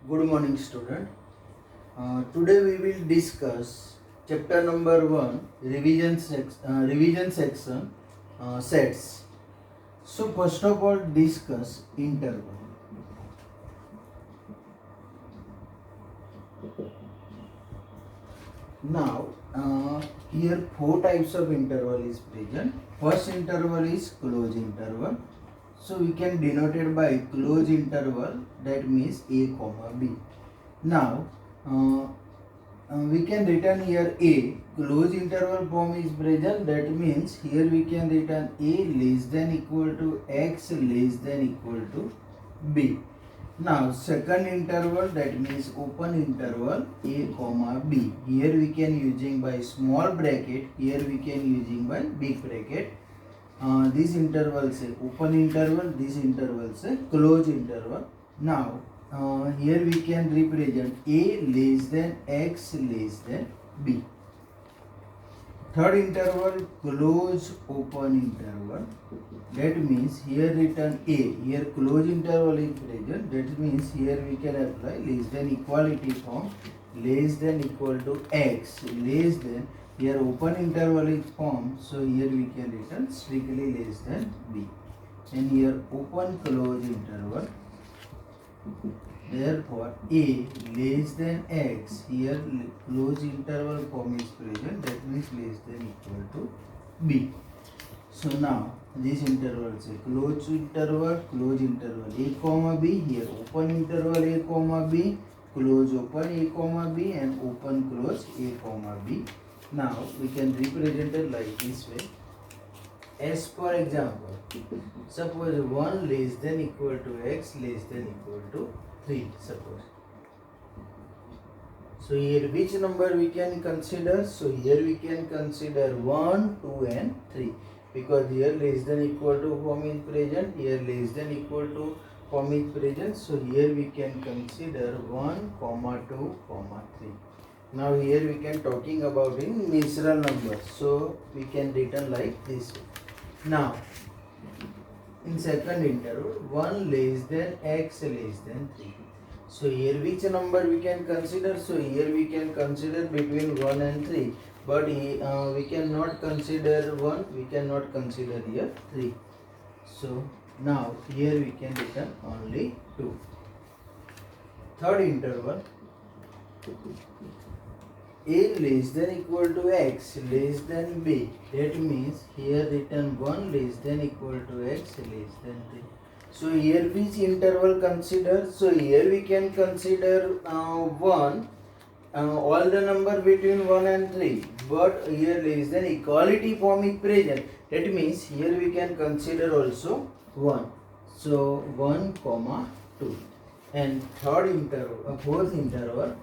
Good morning, student. Today we will discuss chapter number 1, revision section, sets. So first of all, discuss interval. Now, here four types of interval is present. First interval is close interval. So we can denote it by close interval, that means a comma b. Now we can written here a close interval form is present, that means here we can written a less than equal to x less than equal to b. Now second interval, that means open interval a comma b. Here we can using by small bracket, here we can using by big bracket. This interval say open interval, this interval say close interval. Now here we can represent a less than x less than b. Third interval close open interval, that means here written a, here close interval is present, that means here we can apply less than equality form, less than equal to x less than, here open interval is formed, so here we can written strictly less than b, and here open close interval, therefore a less than x, here close interval form is present, that means less than equal to b. So now this interval say close interval a comma b, here open interval a comma b, close open a comma b, and open close a comma b. Now we can represent it like this way. As for example, suppose 1 less than equal to x less than equal to 3, suppose. So here which number we can consider? So here we can consider 1, 2 and 3, because here less than equal to form is present, here less than equal to form is present, so here we can consider 1, 2, 3. Now here we can talking about in natural numbers, so we can written like this. Now in second interval 1 less than x less than 3. So here which number we can consider? So here we can consider between 1 and 3, but we cannot consider 1, we cannot consider here 3. So now here we can return only 2. Third interval a less than equal to x less than b, that means here written 1 less than equal to x less than 3. So here which interval consider? So here we can consider 1, all the number between 1 and 3, but here less than equality form is present, that means here we can consider also 1. So 1 comma 2. And third interval, fourth interval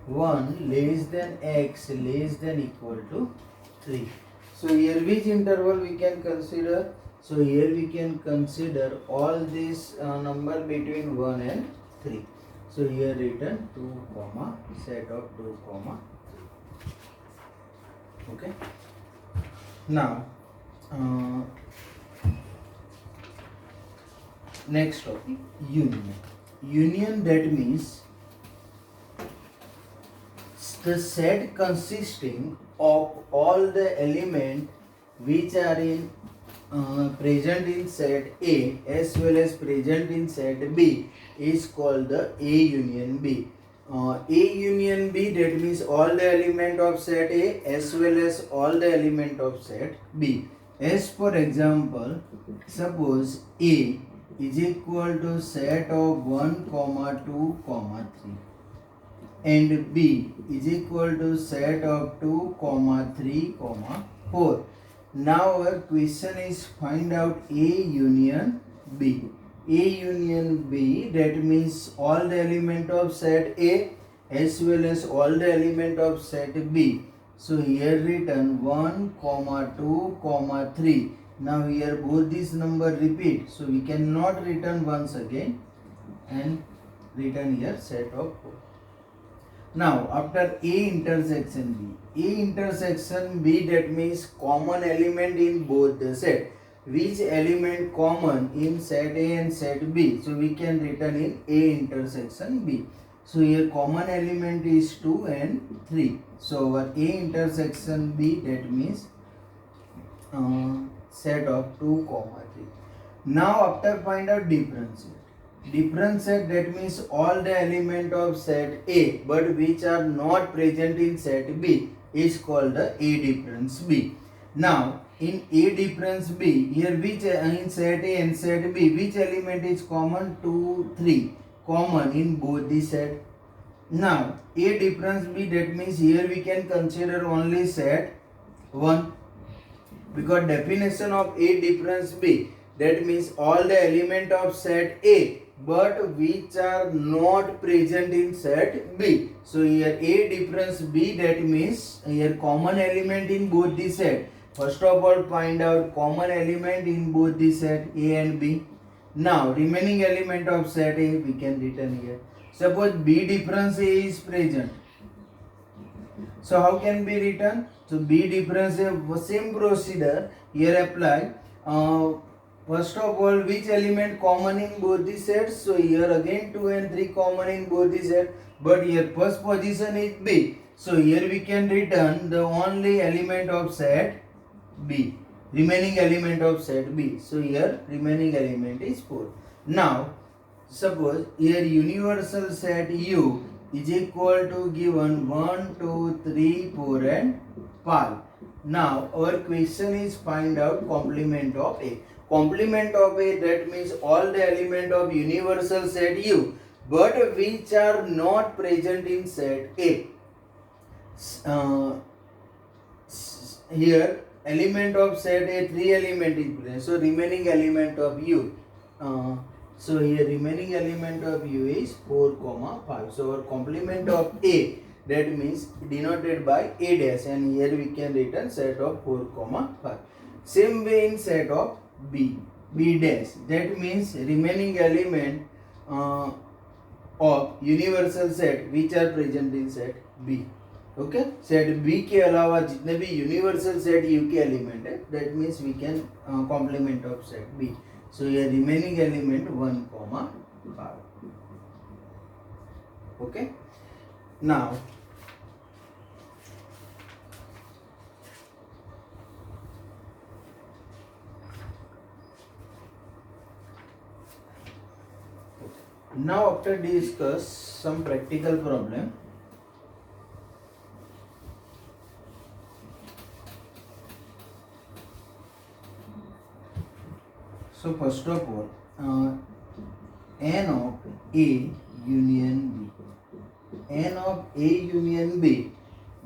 1 less than x less than equal to 3. So here which interval we can consider? So here we can consider all these number between 1 and 3. So here written 2 comma set of 2 comma 3. Okay. Now next topic, union. Union, that means the set consisting of all the elements which are in present in set A as well as present in set B is called the A union B. A union B, that means all the element of set A as well as all the element of set B. As for example, suppose A is equal to set of 1 comma 2 comma 3 and B is equal to set of 2 comma 3 comma 4. Now our question is find out A union B. A union B, that means all the element of set A as well as all the element of set B. So here written 1 comma 2 comma 3. Now here both these number repeat, so we cannot return once again and return here set of 4. Now after A intersection B, that means common element in both the set. which element common in set A and set B. So we can written in A intersection B. So here common element is 2 and 3. So our A intersection B, that means set of 2 comma 3. Now after find out difference set. Difference set, that means all the element of set A but which are not present in set B is called the A difference B. Now in A difference B, here which in set A and set B, which element is common? 2, 3 common in both the set. Now A difference B, that means here we can consider only set 1, because definition of A difference B, that means all the element of set A but which are not present in set B. So here A difference B, that means here common element in both the set. First of all find out common element in both the set A and B. Now remaining element of set A we can written here. Suppose B difference A is present. So how can be written? So B difference A, same procedure here apply. First of all, which element common in both the sets? So here again 2 and 3 common in both the sets, but here first position is B. So here we can return the only element of set B, remaining element of set B. So here remaining element is 4. Now suppose here universal set U is equal to given 1, 2, 3, 4 and 5. Now our question is find out complement of A. Complement of A, that means all the element of universal set U but which are not present in set A. Here element of set A, 3 element is present, so remaining element of U. So here remaining element of U is 4, 5. So our complement of A, that means denoted by A dash, and here we can return set of 4, 5. Same way in set of B, B dash, that means remaining element of universal set which are present in set B. Okay, set B के अलावा जितने भी universal set U के element है, that means we can complement of set B. So ये remaining element 1, 5. Okay, now after discuss some practical problem, so first of all, n of A union B, n of A union B,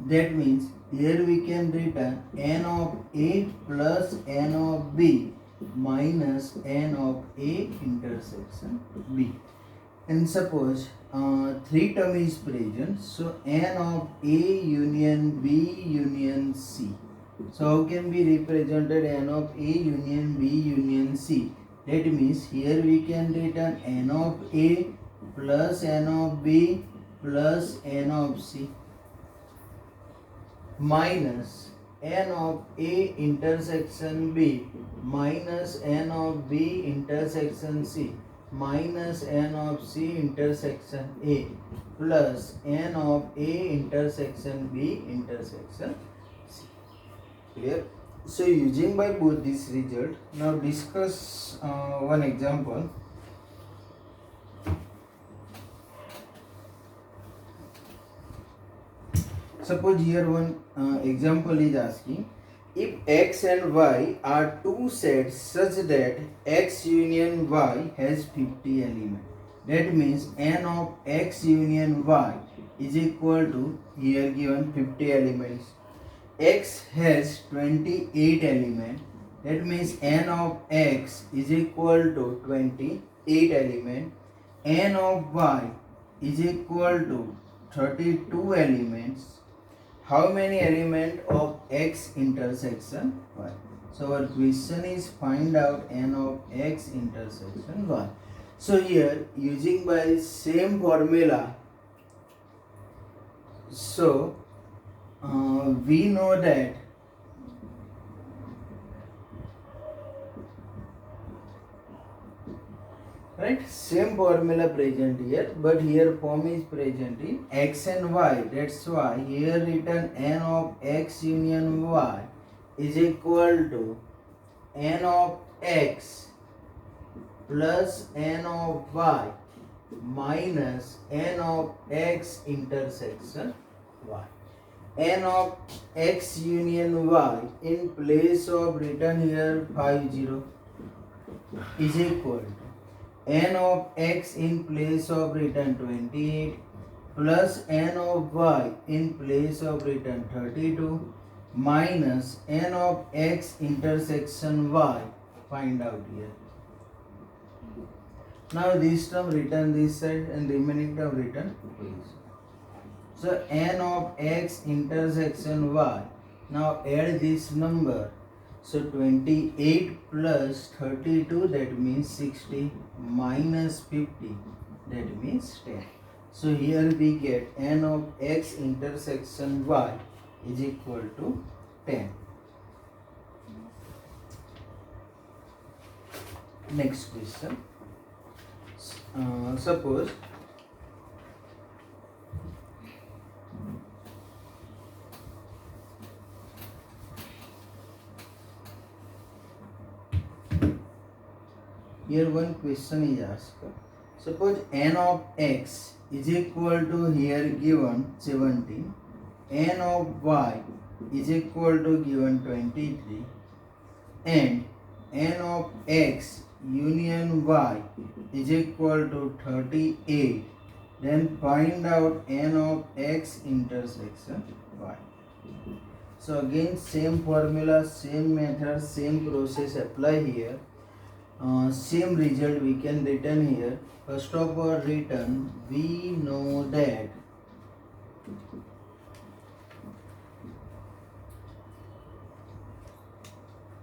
that means here we can written n of A plus n of B minus n of A intersection B. And suppose 3 term is present, so n of A union B union C. So how can be represented n of A union B union C? That means here we can written n of A plus n of B plus n of C minus n of A intersection B minus n of B intersection C minus n of C intersection A plus n of A intersection B intersection C. Clear? So using by both this result, now discuss one example. Suppose here one example is asking, if x and y are two sets such that x union y has 50 elements, that means n of x union y is equal to, here given 50 elements. X has 28 elements, that means n of x is equal to 28 elements. N of y is equal to 32 elements. How many elements of x intersection y? So our question is find out n of x intersection y. So here using by same formula, so we know that right? Same formula present here, but here form is present in x and y. That's why here written n of x union y is equal to n of x plus n of y minus n of x intersection y. N of x union y in place of written here 50 is equal to n of x in place of written 28 plus n of y in place of written 32 minus n of x intersection y. Find out here. Now this term written this side and remaining term written this. So n of x intersection y. Now add this number. So 28 plus 32, that means 60, minus 50, that means 10. So here we get n of x intersection y is equal to 10. Next question. Suppose here one question is asked. Suppose n of x is equal to here given 17, n of y is equal to given 23, and n of x union y is equal to 38. Then find out n of x intersection y. So again same formula, same method, same process apply here. Same result we can return here. First of all, return, we know that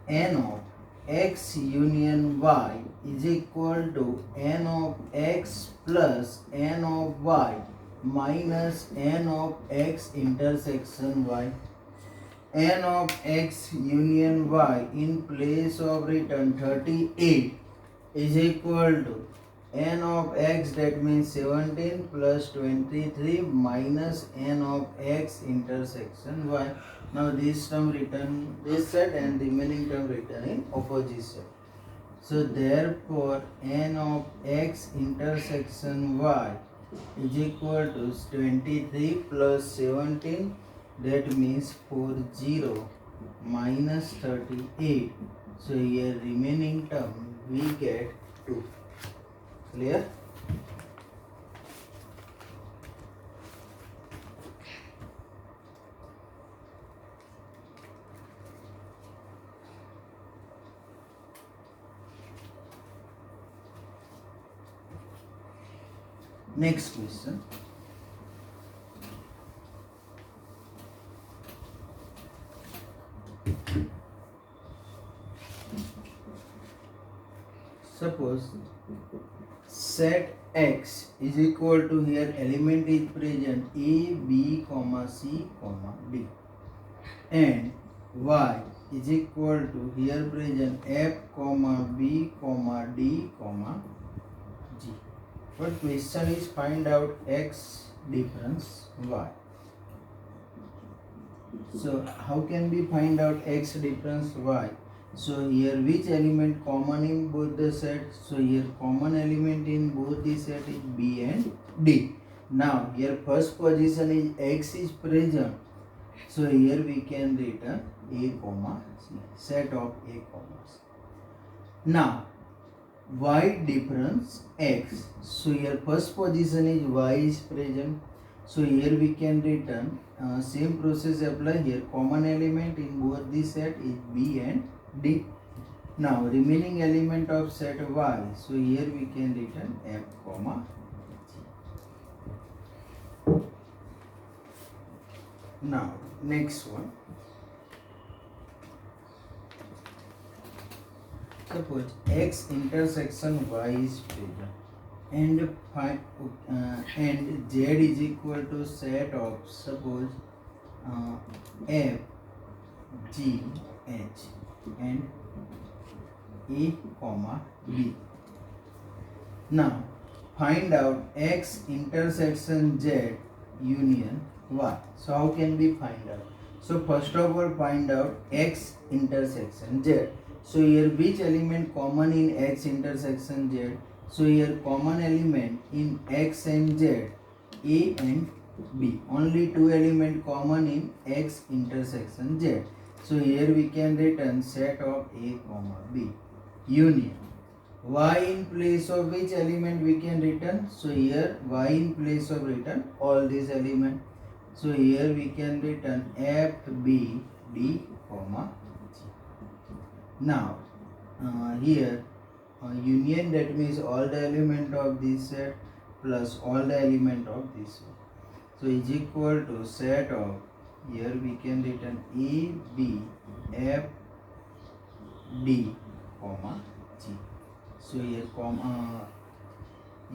n of x union y is equal to n of x plus n of y minus n of x intersection y. N of x union y in place of written 38 is equal to n of x, that means 17 plus 23 minus n of x intersection y. Now this term written this side and the remaining term written in opposite side. So therefore n of x intersection y is equal to 23 plus 17, that means 40 minus 38. So here remaining term we get 2. Clear? Next question. Suppose set x is equal to here element is present a, b, c, d, and y is equal to here present f, b, d, g. But question is find out x difference y. So how can we find out x difference y? So here which element common in both the sets? So here common element in both the set is b and d. Now here first position is x is present. So here we can return a comma c, set of a comma c. Now y difference x. So here first position is y is present. So here we can return same process apply here. Common element in both the set is b and d. Now remaining element of set y. So here we can return f comma g. Now next one. Suppose x intersection y is present and z is equal to set of suppose f, g, h and a comma b. Now find out X intersection Z union Y. So how can we find out? So first of all find out X intersection Z. So here which element common in X intersection Z? So here common element in X and Z, A and B. Only two element common in X intersection Z. So here we can written set of A comma B union. Y in place of which element we can return? So here y in place of return all these element. So here we can return F, B, D, comma G. Now here union, that means all the element of this set plus all the element of this set. So is equal to set of, here we can return A, B, F, D, comma G. So here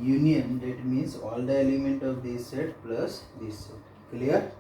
union, that means all the element of this set plus this set. Clear?